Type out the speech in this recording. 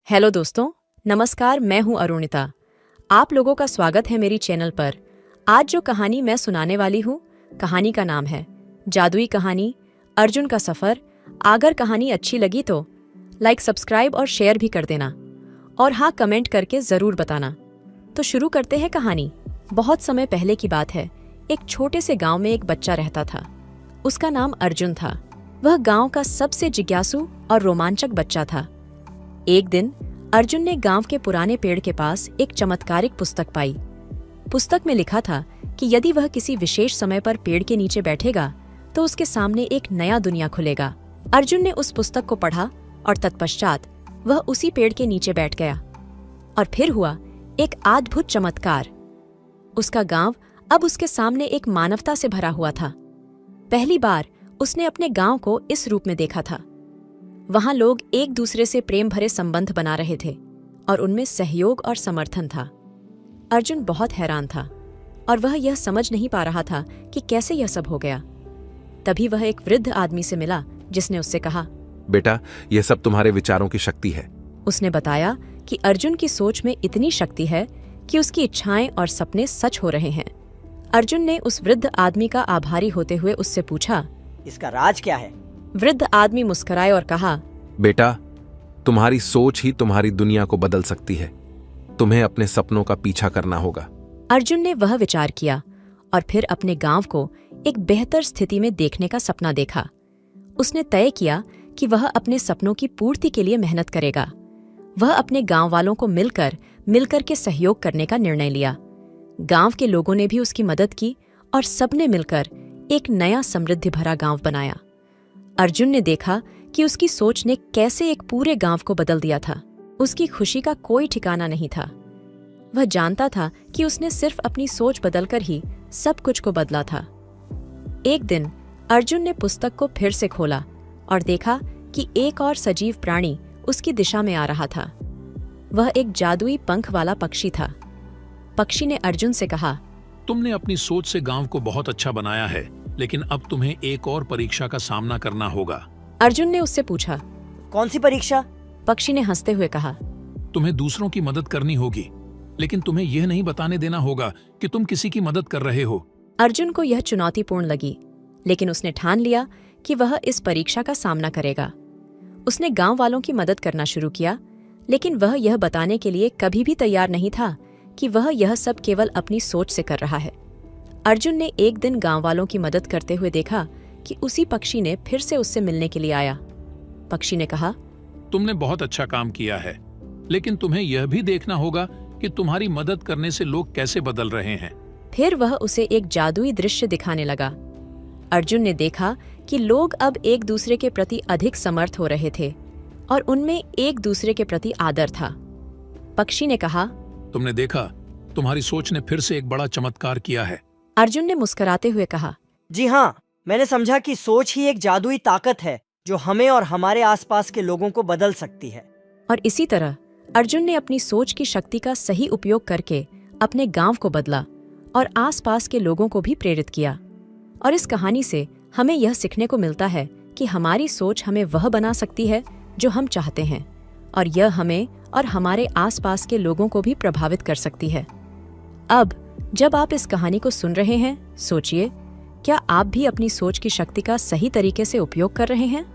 Hello दोस्तों, नमस्कार। मैं हूं अरुणिता। आप लोगों का स्वागत है मेरी चैनल पर। आज जो कहानी मैं सुनाने वाली हूं, कहानी का नाम है जादुई कहानी अर्जुन का सफ़र। अगर कहानी अच्छी लगी तो लाइक, सब्सक्राइब और शेयर भी कर देना, और हाँ, कमेंट करके ज़रूर बताना। तो शुरू करते हैं कहानी। बहुत समय पहले की बात है। एक छोटे से गाँव में एक बच्चा रहता था। उसका नाम अर्जुन था। वह गाँव का सबसे जिज्ञासु और रोमांचक बच्चा था। एक दिन अर्जुन ने गांव के पुराने पेड़ के पास एक चमत्कारिक पुस्तक पाई। पुस्तक में लिखा था कि यदि वह किसी विशेष समय पर पेड़ के नीचे बैठेगा तो उसके सामने एक नया दुनिया खुलेगा। अर्जुन ने उस पुस्तक को पढ़ा और तत्पश्चात वह उसी पेड़ के नीचे बैठ गया। और फिर हुआ एक अद्भुत चमत्कार। उसका गांव अब उसके सामने एक मानवता से भरा हुआ था। पहली बार उसने अपने गांव को इस रूप में देखा था। वहां लोग एक दूसरे से प्रेम भरे संबंध बना रहे थे और उनमें सहयोग और समर्थन था। अर्जुन बहुत हैरान था और वह यह समझ नहीं पा रहा था कि कैसे यह सब हो गया। तभी वह एक वृद्ध आदमी से मिला जिसने उससे कहा, बेटा, यह सब तुम्हारे विचारों की शक्ति है। उसने बताया कि अर्जुन की सोच में इतनी शक्ति है कि उसकी इच्छाएं और सपने सच हो रहे हैं। अर्जुन ने उस वृद्ध आदमी का आभारी होते हुए उससे पूछा, इसका राज क्या है? वृद्ध आदमी मुस्कुराए और कहा, बेटा, तुम्हारी सोच ही तुम्हारी दुनिया को बदल सकती है। तुम्हें अपने सपनों का पीछा करना होगा। अर्जुन ने वह विचार किया और फिर अपने गांव को एक बेहतर स्थिति में देखने का सपना देखा। उसने तय किया कि वह अपने सपनों की पूर्ति के लिए मेहनत करेगा। वह अपने गांव वालों को मिलकर के सहयोग करने का निर्णय लिया। गांव के लोगों ने भी उसकी मदद की और सबने मिलकर एक नया समृद्धि भरा गांव बनाया। अर्जुन ने देखा कि उसकी सोच ने कैसे एक पूरे गांव को बदल दिया था। उसकी खुशी का कोई ठिकाना नहीं था। वह जानता था कि उसने सिर्फ अपनी सोच बदलकर ही सब कुछ को बदला था। एक दिन अर्जुन ने पुस्तक को फिर से खोला और देखा कि एक और सजीव प्राणी उसकी दिशा में आ रहा था। वह एक जादुई पंख वाला पक्षी था। पक्षी ने अर्जुन से कहा, तुमने अपनी सोच से गांव को बहुत अच्छा बनाया है, लेकिन अब तुम्हें एक और परीक्षा का सामना करना होगा। अर्जुन ने उससे पूछा, कौन सी परीक्षा? पक्षी ने हंसते हुए कहा, तुम्हें दूसरों की मदद करनी होगी, लेकिन तुम्हें यह नहीं बताने देना होगा कि तुम किसी की मदद कर रहे हो। अर्जुन को यह चुनौतीपूर्ण लगी, लेकिन उसने ठान लिया कि वह इस परीक्षा का सामना करेगा। उसने गांव वालों की मदद करना शुरू किया, लेकिन वह यह बताने के लिए कभी भी तैयार नहीं था कि वह यह सब केवल अपनी सोच से कर रहा है। अर्जुन ने एक दिन गांव वालों की मदद करते हुए देखा कि उसी पक्षी ने फिर से उससे मिलने के लिए आया। पक्षी ने कहा, तुमने बहुत अच्छा काम किया है, लेकिन तुम्हें यह भी देखना होगा कि तुम्हारी मदद करने से लोग कैसे बदल रहे हैं। फिर वह उसे एक जादुई दृश्य दिखाने लगा। अर्जुन ने देखा कि लोग अब एक दूसरे के प्रति अधिक समर्थ हो रहे थे और उनमें एक दूसरे के प्रति आदर था। पक्षी ने कहा, तुमने देखा, तुम्हारी सोच ने फिर से एक बड़ा चमत्कार किया है। अर्जुन ने मुस्कुराते हुए कहा, जी हाँ, मैंने समझा कि सोच ही एक जादुई ताकत है जो हमें और हमारे आसपास के लोगों को बदल सकती है। और इसी तरह अर्जुन ने अपनी सोच की शक्ति का सही उपयोग करके अपने गांव को बदला और आसपास के लोगों को भी प्रेरित किया। और इस कहानी से हमें यह सीखने को मिलता है कि हमारी सोच हमें वह बना सकती है जो हम चाहते हैं, और यह हमें और हमारे आसपास के लोगों को भी प्रभावित कर सकती है। अब जब आप इस कहानी को सुन रहे हैं, सोचिए, क्या आप भी अपनी सोच की शक्ति का सही तरीके से उपयोग कर रहे हैं?